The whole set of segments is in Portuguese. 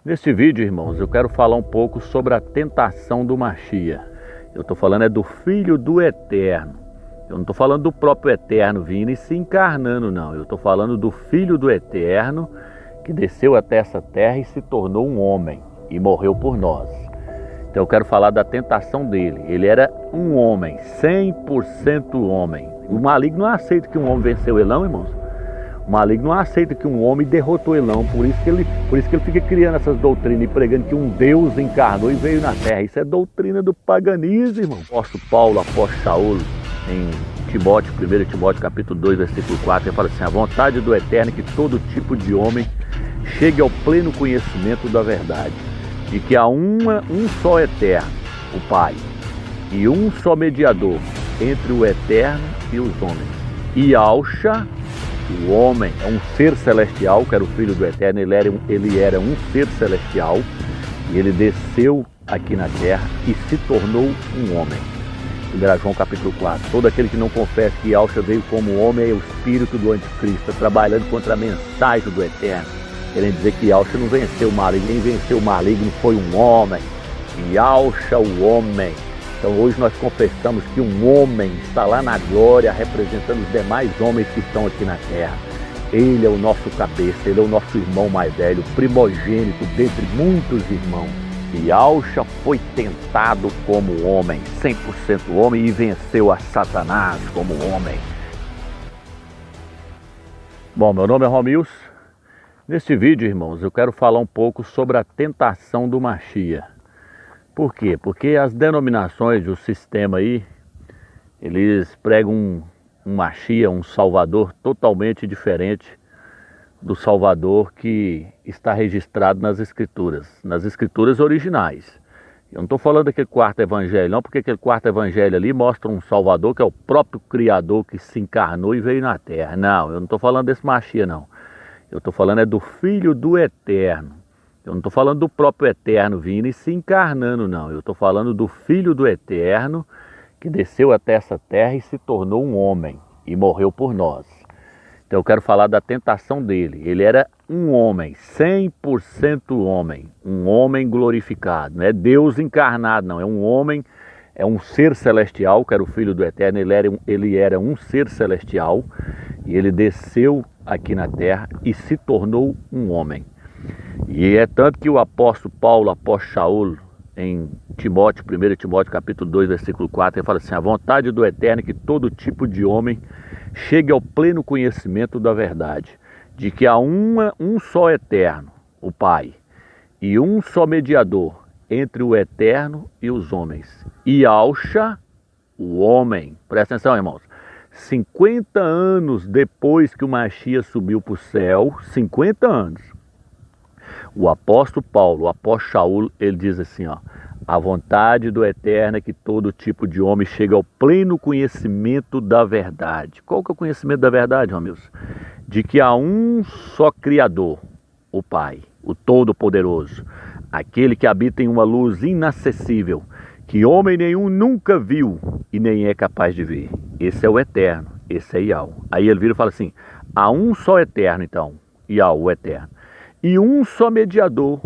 Neste vídeo, irmãos, eu quero falar um pouco sobre a tentação do Machia. Eu estou falando do Filho do Eterno. Eu não estou falando do próprio Eterno vindo e se encarnando, não. Eu estou falando do Filho do Eterno que desceu até essa terra e se tornou um homem e morreu por nós. Então eu quero falar da tentação dele. Ele era um homem, 100% homem. O maligno não aceita que um homem venceu ele, não, irmãos. O maligno não aceita que um homem derrotou ele, não. Por isso que ele fica criando essas doutrinas e pregando que um Deus encarnou e veio na terra. Isso é doutrina do paganismo, irmão. Apóstolo Paulo, apóstolo Saul, em Timóteo, 1 Timóteo capítulo 2, versículo 4, ele fala assim: a vontade do Eterno é que todo tipo de homem chegue ao pleno conhecimento da verdade, de que há um só Eterno, o Pai, e um só mediador entre o Eterno e os homens. E Yahshua, o homem, é um ser celestial, que era o Filho do Eterno, ele era um ser celestial, e ele desceu aqui na terra e se tornou um homem. 1 João capítulo 4, todo aquele que não confessa que Yahshua veio como homem é o espírito do anticristo, trabalhando contra a mensagem do Eterno, querendo dizer que Yahshua não venceu o maligno, quem venceu o maligno foi um homem, Yahshua o homem. Então hoje nós confessamos que um homem está lá na glória representando os demais homens que estão aqui na terra. Ele é o nosso cabeça, ele é o nosso irmão mais velho, primogênito dentre muitos irmãos. E Yahshua foi tentado como homem, 100% homem, e venceu a Satanás como homem. Bom, meu nome é Romilson. Neste vídeo, irmãos, eu quero falar um pouco sobre a tentação do Machia. Por quê? Porque as denominações do sistema aí, eles pregam um Machia, um Salvador totalmente diferente do Salvador que está registrado nas Escrituras originais. Eu não estou falando daquele quarto evangelho não, porque aquele quarto evangelho ali mostra um Salvador que é o próprio Criador que se encarnou e veio na terra. Não, eu não estou falando desse Machia não. Eu estou falando do Filho do Eterno. Eu não estou falando do próprio Eterno vindo e se encarnando, não. Eu estou falando do Filho do Eterno que desceu até essa terra e se tornou um homem e morreu por nós. Então eu quero falar da tentação dele. Ele era um homem, 100% homem, um homem glorificado. Não é Deus encarnado, não. É um homem, é um ser celestial, que era o Filho do Eterno. Ele era um ser celestial e ele desceu aqui na terra e se tornou um homem. E é tanto que o apóstolo Paulo, apóstolo Saul, em Timóteo, 1 Timóteo capítulo 2, versículo 4, ele fala assim: a vontade do Eterno é que todo tipo de homem chegue ao pleno conhecimento da verdade, de que há um só Eterno, o Pai, e um só mediador entre o Eterno e os homens, e Yahshua, o homem. Presta atenção, irmãos. 50 anos depois que o Machia subiu para o céu, 50 anos, o apóstolo Paulo, o apóstolo Saul, ele diz assim, ó: a vontade do Eterno é que todo tipo de homem chegue ao pleno conhecimento da verdade. Qual que é o conhecimento da verdade, Romilson? De que há um só Criador, o Pai, o Todo-Poderoso, aquele que habita em uma luz inacessível, que homem nenhum nunca viu e nem é capaz de ver. Esse é o Eterno, esse é Yahweh. Aí ele vira e fala assim: há um só Eterno então, Yahweh, o Eterno, e um só mediador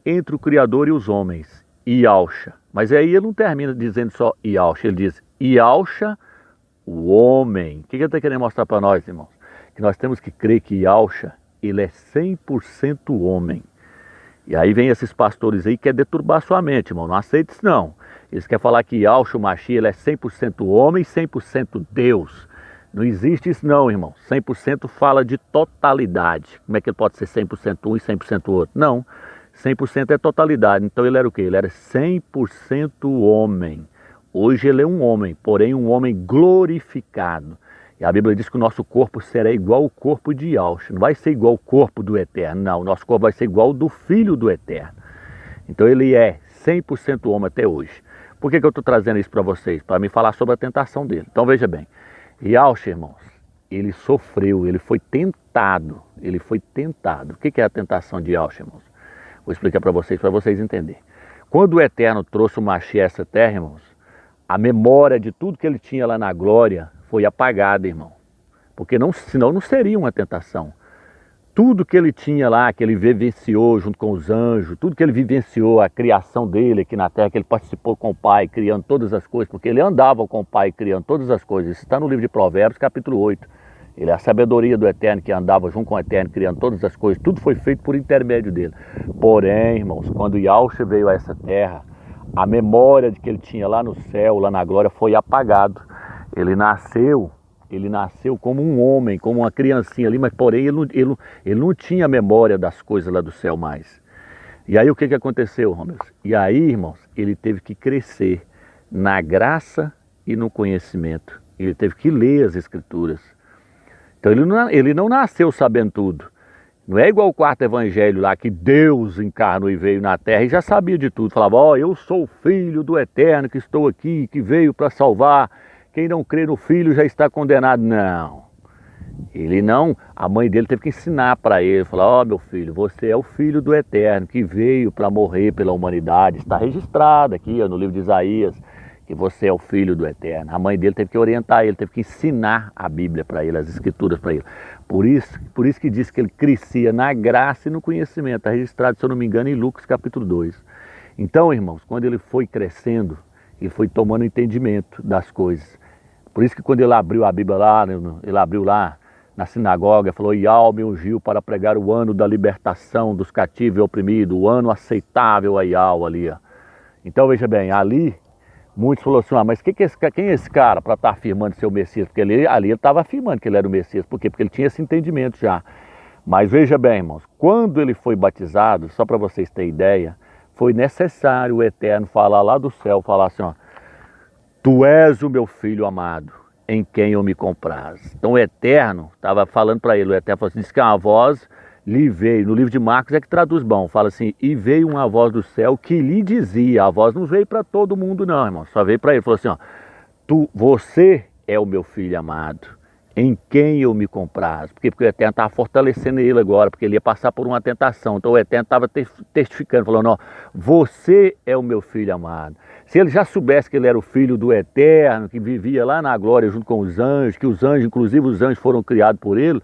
entre o Criador e os homens, Yahshua. Mas aí ele não termina dizendo só Yahshua, ele diz Yahshua, o homem. O que ele está querendo mostrar para nós, irmãos? Que nós temos que crer que Yahshua, ele é 100% homem. E aí vem esses pastores aí que querem deturbar sua mente, irmão. Não aceita isso não. Eles querem falar que Yahshua, o Machia, ele é 100% homem e 100% Deus. Não existe isso não, irmão. 100% fala de totalidade. Como é que ele pode ser 100% um e 100% outro? Não. 100% é totalidade. Então ele era o quê? Ele era 100% homem. Hoje ele é um homem, porém um homem glorificado. E a Bíblia diz que o nosso corpo será igual ao corpo de Yahshua. Não vai ser igual ao corpo do Eterno, não. O nosso corpo vai ser igual ao do Filho do Eterno. Então ele é 100% homem até hoje. Por que eu estou trazendo isso para vocês? Para me falar sobre a tentação dele. Então veja bem. Yahshua, irmãos, ele sofreu, ele foi tentado. Ele foi tentado. O que é a tentação de Yahshua, irmãos? Vou explicar para vocês entenderem. Quando o Eterno trouxe o Machia a essa terra, irmãos, a memória de tudo que ele tinha lá na glória foi apagada, irmão. Porque senão não seria uma tentação. tudo que ele tinha lá, que ele vivenciou junto com os anjos, tudo que ele vivenciou, a criação dele aqui na terra, que ele participou com o Pai, criando todas as coisas, porque ele andava com o Pai, criando todas as coisas. Isso está no livro de Provérbios, capítulo 8. Ele é a sabedoria do Eterno, que andava junto com o Eterno, criando todas as coisas. Tudo foi feito por intermédio dele. Porém, irmãos, quando Yahushua veio a essa terra, a memória de que ele tinha lá no céu, lá na glória, foi apagado. Ele nasceu como um homem, como uma criancinha ali, mas porém ele não tinha memória das coisas lá do céu mais. E aí o que aconteceu, Romero? E aí, irmãos, ele teve que crescer na graça e no conhecimento. Ele teve que ler as Escrituras. Então ele não nasceu sabendo tudo. Não é igual o quarto evangelho lá, que Deus encarnou e veio na terra e já sabia de tudo. Falava, ó, eu sou o filho do Eterno que estou aqui, que veio para salvar. Quem não crê no filho já está condenado. Não. Ele não. A mãe dele teve que ensinar para ele. Falar, ó, meu filho, você é o filho do Eterno que veio para morrer pela humanidade. Está registrado aqui ó, no livro de Isaías que você é o filho do Eterno. A mãe dele teve que orientar ele, teve que ensinar a Bíblia para ele, as Escrituras para ele. Por isso que diz que ele crescia na graça e no conhecimento. Está registrado, se eu não me engano, em Lucas capítulo 2. Então, irmãos, quando ele foi crescendo, ele foi tomando entendimento das coisas. Por isso que quando ele abriu a Bíblia lá, ele abriu lá na sinagoga, falou, Yahweh me ungiu para pregar o ano da libertação dos cativos e oprimidos, o ano aceitável a Yahweh ali. Ó. Então, veja bem, ali, muitos falaram assim, mas quem é esse cara para estar afirmando ser o Messias? Porque ali ele estava afirmando que ele era o Messias. Por quê? Porque ele tinha esse entendimento já. Mas veja bem, irmãos, quando ele foi batizado, só para vocês terem ideia, foi necessário o Eterno falar lá do céu, falar assim, ó, tu és o meu filho amado, em quem eu me compraz. Então o Eterno estava falando para ele, o Eterno falou assim, disse que uma voz lhe veio, no livro de Marcos é que traduz bom, fala assim, e veio uma voz do céu que lhe dizia, a voz não veio para todo mundo não, irmão, só veio para ele, falou assim, ó, você é o meu filho amado, em quem eu me compraz. Porque o Eterno estava fortalecendo ele agora, porque ele ia passar por uma tentação. Então o Eterno estava testificando, falando, ó, você é o meu filho amado. Se ele já soubesse que ele era o filho do Eterno, que vivia lá na glória junto com os anjos, que os anjos, inclusive os anjos foram criados por ele,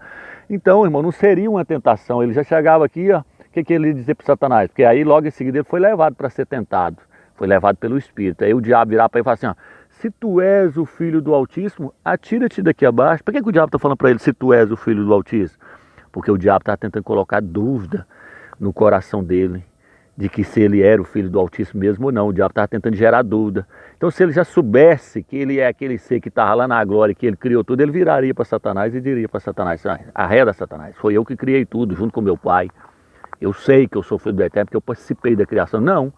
então, irmão, não seria uma tentação. Ele já chegava aqui, ó, o que ele ia dizer para Satanás? Porque aí logo em seguida ele foi levado para ser tentado, foi levado pelo Espírito. Aí o diabo virar para ele e falar assim, ó, se tu és o filho do Altíssimo, atira-te daqui abaixo. Por que o diabo está falando para ele, se tu és o filho do Altíssimo? Porque o diabo está tentando colocar dúvida no coração dele, de que se ele era o filho do Altíssimo mesmo ou não. O diabo estava tentando gerar dúvida. Então se ele já soubesse que ele é aquele ser que estava lá na glória, que ele criou tudo, ele viraria para Satanás e diria para Satanás, arreda Satanás, foi eu que criei tudo junto com meu pai. Eu sei que eu sou filho do Eterno porque eu participei da criação. Não,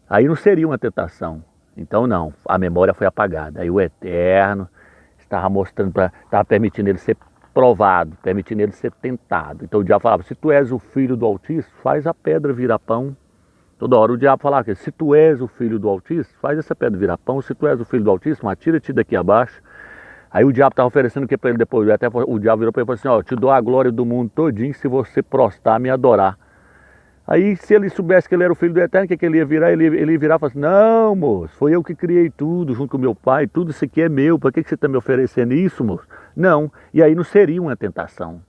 aí não seria uma tentação. Então não, a memória foi apagada. Aí o Eterno estava mostrando, estava permitindo ele ser provado, permitindo ele ser tentado. Então o diabo falava, se tu és o filho do Altíssimo, faz a pedra virar pão. Toda hora o diabo falava, se tu és o filho do Altíssimo, faz essa pedra virar pão. Se tu és o filho do Altíssimo, atira-te daqui abaixo. Aí o diabo estava oferecendo o que para ele depois? Até o diabo virou para ele e falou assim, ó, eu te dou a glória do mundo todinho se você prostrar, me adorar. Aí se ele soubesse que ele era o filho do Eterno, o que ele ia virar? Ele ia virar e falar assim, não, moço, foi eu que criei tudo junto com meu pai, tudo isso aqui é meu, para que você está me oferecendo isso, moço? Não, e aí não seria uma tentação.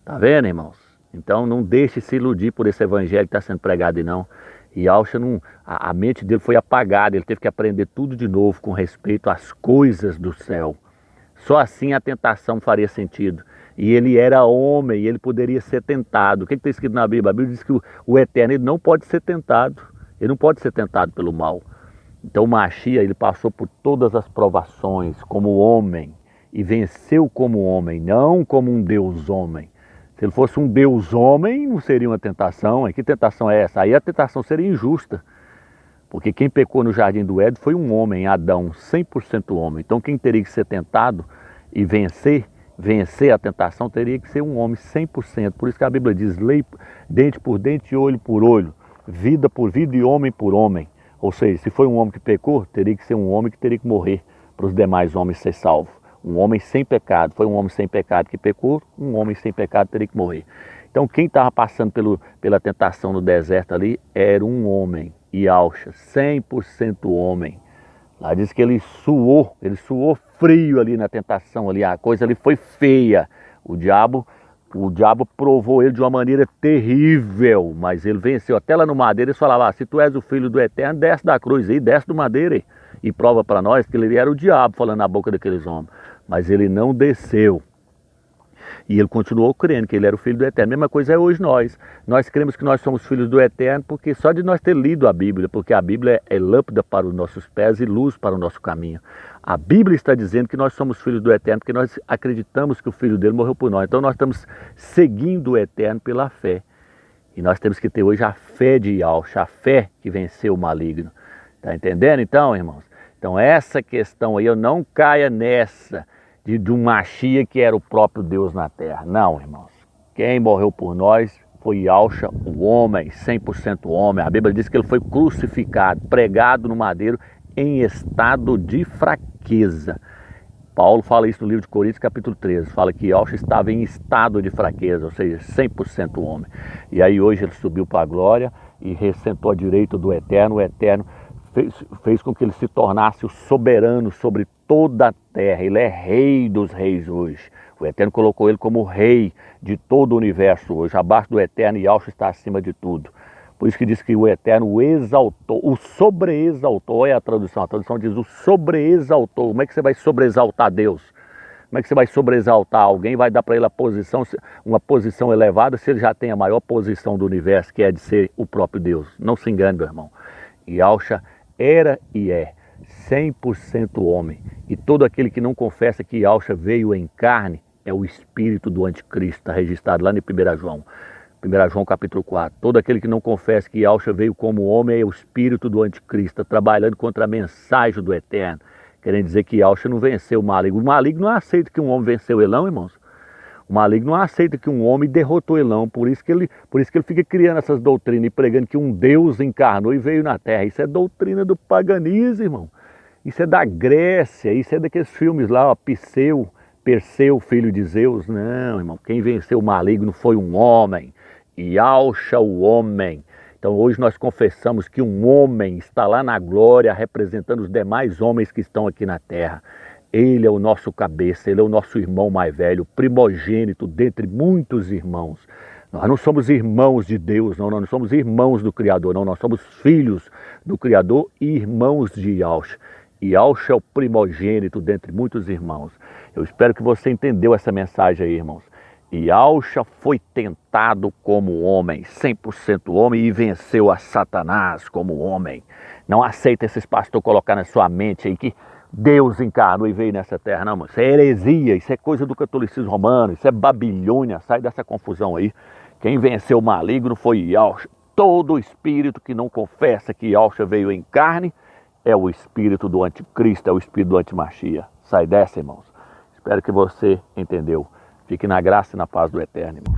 Tá vendo, irmãos? Então não deixe se iludir por esse evangelho que está sendo pregado, não. E Yahushua não, a mente dele foi apagada, ele teve que aprender tudo de novo com respeito às coisas do céu. Só assim a tentação faria sentido. E ele era homem, e ele poderia ser tentado. O que está escrito na Bíblia? A Bíblia diz que o Eterno ele não pode ser tentado. Ele não pode ser tentado pelo mal. Então o Mashiach, ele passou por todas as provações como homem. E venceu como homem, não como um Deus homem. Se ele fosse um Deus homem, não seria uma tentação. Que tentação é essa? Aí a tentação seria injusta. Porque quem pecou no jardim do Éden foi um homem, Adão, 100% homem. Então quem teria que ser tentado e vencer a tentação teria que ser um homem 100%. Por isso que a Bíblia diz, lei dente por dente, olho por olho, vida por vida e homem por homem. Ou seja, se foi um homem que pecou, teria que ser um homem que teria que morrer para os demais homens ser salvos. Um homem sem pecado, foi um homem sem pecado que pecou, um homem sem pecado teria que morrer. Então quem estava passando pela tentação no deserto ali era um homem, Yahushua, 100% homem. Lá diz que ele suou frio ali na tentação ali, a coisa ali foi feia. O diabo O diabo provou ele de uma maneira terrível, mas ele venceu. Até lá no madeiro eles falavam, se tu és o filho do Eterno, desce da cruz aí, desce do madeiro aí. E prova para nós que ele era o diabo falando na boca daqueles homens. Mas ele não desceu. E ele continuou crendo que ele era o Filho do Eterno. A mesma coisa é hoje nós. Nós cremos que nós somos filhos do Eterno porque só de nós ter lido a Bíblia, porque a Bíblia é lâmpada para os nossos pés e luz para o nosso caminho. A Bíblia está dizendo que nós somos filhos do Eterno porque nós acreditamos que o Filho dele morreu por nós. Então nós estamos seguindo o Eterno pela fé. E nós temos que ter hoje a fé de Yahshua, a fé que venceu o maligno. Está entendendo então, irmãos? Então essa questão aí, eu não caia nessa de um Machia que era o próprio Deus na terra. Não, irmãos. Quem morreu por nós foi Yahshua, o homem, 100% homem. A Bíblia diz que ele foi crucificado, pregado no madeiro em estado de fraqueza. Paulo fala isso no livro de Coríntios, capítulo 13. Fala que Yahshua estava em estado de fraqueza, ou seja, 100% homem. E aí hoje ele subiu para a glória e ressentou à direita do Eterno. O Eterno fez com que ele se tornasse o soberano sobre toda a terra. Ele é rei dos reis hoje. O Eterno colocou ele como rei de todo o universo hoje. Abaixo do Eterno, Yahshua está acima de tudo. Por isso que diz que o Eterno o exaltou, o sobreexaltou. É a tradução diz o sobreexaltou. Como é que você vai sobreexaltar Deus? Como é que você vai sobreexaltar alguém? Vai dar para ele uma posição elevada se ele já tem a maior posição do universo, que é de ser o próprio Deus. Não se engane, meu irmão. Yahshua era e é 100% homem. E todo aquele que não confessa que Yahshua veio em carne é o espírito do anticristo, está registrado lá em 1 João. 1 João capítulo 4. Todo aquele que não confessa que Yahshua veio como homem é o espírito do anticristo, trabalhando contra a mensagem do Eterno. Querendo dizer que Yahshua não venceu o maligno. O maligno não aceita que um homem venceu ele, não, irmãos. O maligno não aceita que um homem derrotou ele, não. Por isso que ele fica criando essas doutrinas e pregando que um Deus encarnou e veio na terra. Isso é doutrina do paganismo, irmão. Isso é da Grécia, isso é daqueles filmes lá, ó, Perseu, filho de Zeus. Não, irmão, quem venceu o maligno foi um homem. Yahshua, o homem. Então hoje nós confessamos que um homem está lá na glória representando os demais homens que estão aqui na terra. Ele é o nosso cabeça, ele é o nosso irmão mais velho, primogênito dentre muitos irmãos. Nós não somos irmãos de Deus, não, nós não somos irmãos do Criador, não, nós somos filhos do Criador e irmãos de Yahshua. Yahshua é o primogênito dentre muitos irmãos. Eu espero que você entendeu essa mensagem aí, irmãos. Yahshua foi tentado como homem, 100% homem, e venceu a Satanás como homem. Não aceita esses pastores colocar na sua mente aí que Deus encarnou e veio nessa terra, não, mano. Isso é heresia, isso é coisa do catolicismo romano, isso é Babilônia, sai dessa confusão aí. Quem venceu o maligno foi Yahshua. Todo espírito que não confessa que Yahshua veio em carne é o espírito do anticristo, é o espírito do antimachia. Sai dessa, irmãos. Espero que você entendeu. Fique na graça e na paz do Eterno, irmão.